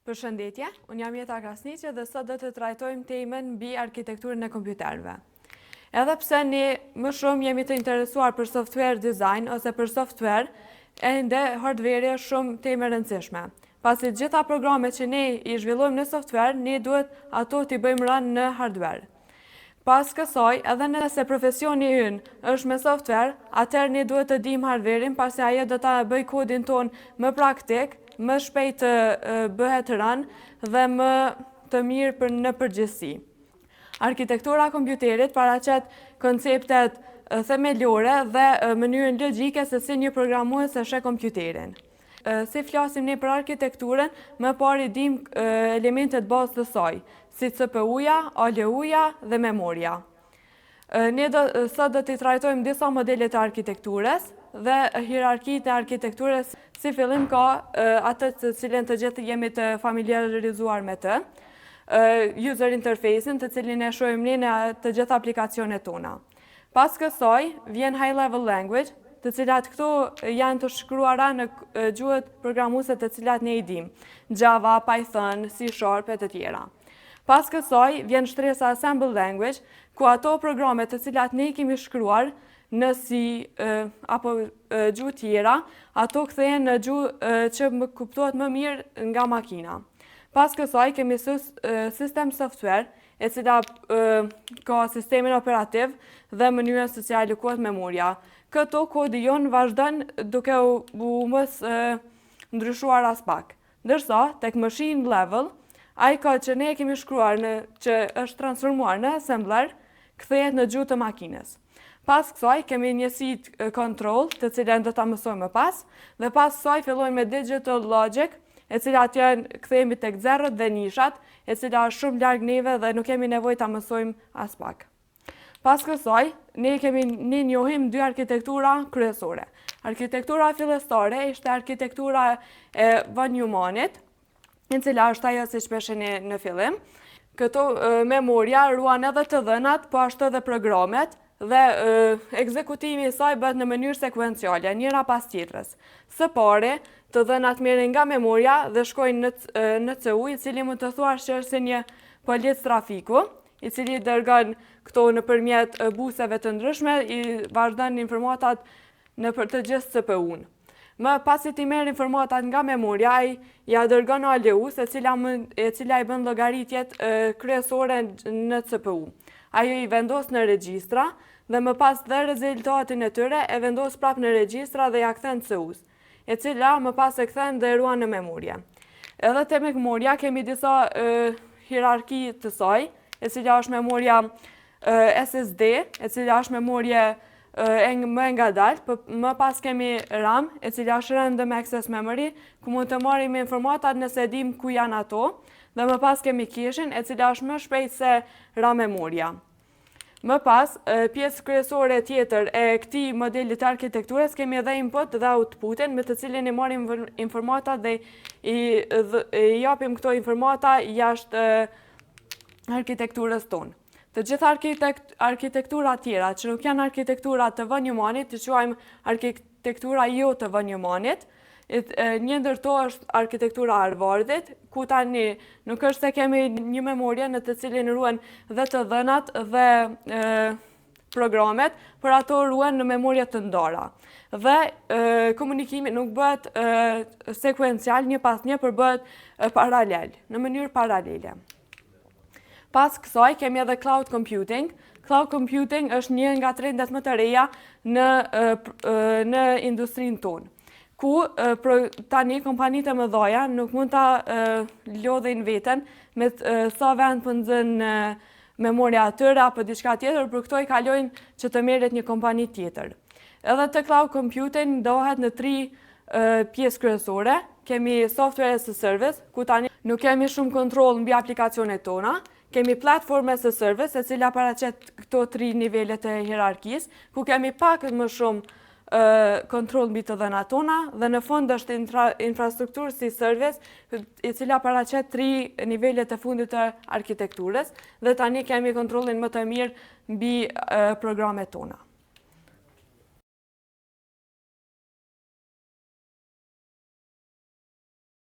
Përshëndetje, unë jam Jeta Krasniqe dhe sot do të trajtojmë temën mbi arkitekturën e kompjuterëve. Edhe pse ne më shumë jemi të interesuar për software design ose për software, ende hardware shumë temë e rëndësishme. Pasi gjitha programet që ne i zhvillojmë në software, ne duhet ato t'i bëjmë run në hardware. Pas kësaj, edhe nëse profesioni ynë është me software, atëherë ne duhet të dimë hardware-in, pasi ajo do ta bëj kodin ton më praktik, më shpejt të bëhet run dhe më të mirë në përgjithësi. Arkitektura kompjuterit paraqet konceptet themelore dhe mënyrën logjike se si një programues e sheh kompjuterin. Si flasim ne për arkitekturën, më parë dim elementet bazë të saj, si CPU-ja, ALU-ja dhe memoria. Ne sot do t'i trajtojmë disa modele të arkitekturës dhe hierarkitë e arkitekturës. Si fillim ka atë të cilën të gjithë jemi të familiarizuar me të, user interface-in të cilin e shohim ne në të gjitha aplikacionet tona. Pas kësaj vjen high level language, të cilat këto janë të shkruara në gjuhët programuese të cilat ne i dim, Java, Python, C# e të tjera. Pas kësaj vjen shtresa assembly language, ku ato programe të cilat ne i kemi shkruar në C apo gjuhë tjera, ato kthehen në gjuhë që më kuptohet më mirë nga makina. Pas kësaj kemi system software, e cila ka sistemin operativ dhe mënyrën se si alokohet memoria. Këto kodi jon vazhdon duke u mos ndryshuar as pak. Ndërsa tek machine level, ai kod që ne kemi shkruar që është transformuar në assembler, kthehet në gjuhë të makinës. Pas kësaj kemi njësit control, të cilën do ta mësojmë më pas, dhe pas kësaj fillojmë me digital logic, e cilat janë kthehemi tek zerrët dhe nishat, e cila është shumë larg neve dhe nuk kemi nevojë ta mësojmë as pak. Pas kësaj, ne njohim dy arkitektura kryesore. Arkitektura fillestare ishte arkitektura e von Neumannit, e cila është ajo si shpesheni në fillim. Këto memoria ruan edhe të dhënat, po ashtu edhe programet, dhe ekzekutimi i saj bëhet në mënyrë sekuenciale, njëra pas tjetrës. Së pari, të dhënat merren nga memoria dhe shkojnë në CPU, i cili mund të thuash që është si një polic trafiku, i cili dërgon këto nëpërmjet buseve të ndryshme, i vazhdon informatat nëpër të gjithë CPU-n. Më pasi ti merr informatat nga memoria, ai ja dërgon ALU, e cila i bën llogaritjet kryesore në CPU. Ajo i vendos në regjistra dhe më pas dhe rezultatin e tyre e vendos prap në regjistra dhe ja kthen CPU-s, e cila më pas e kthen dhe ruan në memoria. Edhe te memoria kemi disa hierarki të saj, e cila është memoria SSD, e cila është memoria më ngadalt, më pas kemi RAM, e cila është Random Access Memory, ku mund të marrim informatat nëse dim ku janë ato, dhe më pas kemi cache-in, e cila është më shpejt se RAM memoria. Më pas, pjesë kryesore tjetër e këtij modeli të arkitekturës kemi edhe input dhe outputin, me të cilin i marrim informata dhe i japim këto informata jashtë arkitekturës tonë. Të gjitha arkitektura tjera, që nuk janë arkitektura të von Neumannit, të quajmë arkitektura jo të von Neumannit. Një ndër to është arkitektura Harvardit, ku tani nuk është se kemi një memorie në të cilin ruhen dhe të dhënat dhe programet, por ato ruhen në memorie të ndara. Dhe komunikimi nuk bëhet sekuencial një pas një, por bëhet paralel, në mënyrë paralele. Pas kësaj kemi edhe cloud computing. Cloud computing është një nga trendet më të reja në industrinë tonë, ku tani kompanitë e mëdha nuk mund ta lodhin veten me sa vend po nxën memoria atyre apo diçka tjetër, por këto i kalojnë që të merret një kompani tjetër. Edhe te cloud computing ndohet në 3 pjesë kryesore. Kemi software as a service, ku tani nuk kemi shumë kontroll mbi aplikacionet tona. Kemi platform as a service, e cila paraqet këto 3 nivelet e hierarkisë, ku kemi pak më shumë kontroll mbi të dhënat tona, dhe në fund është infrastrukturë si service, e cila paraqet 3 nivelet e fundit të arkitekturës, dhe tani kemi kontrollin më të mirë mbi programet tona.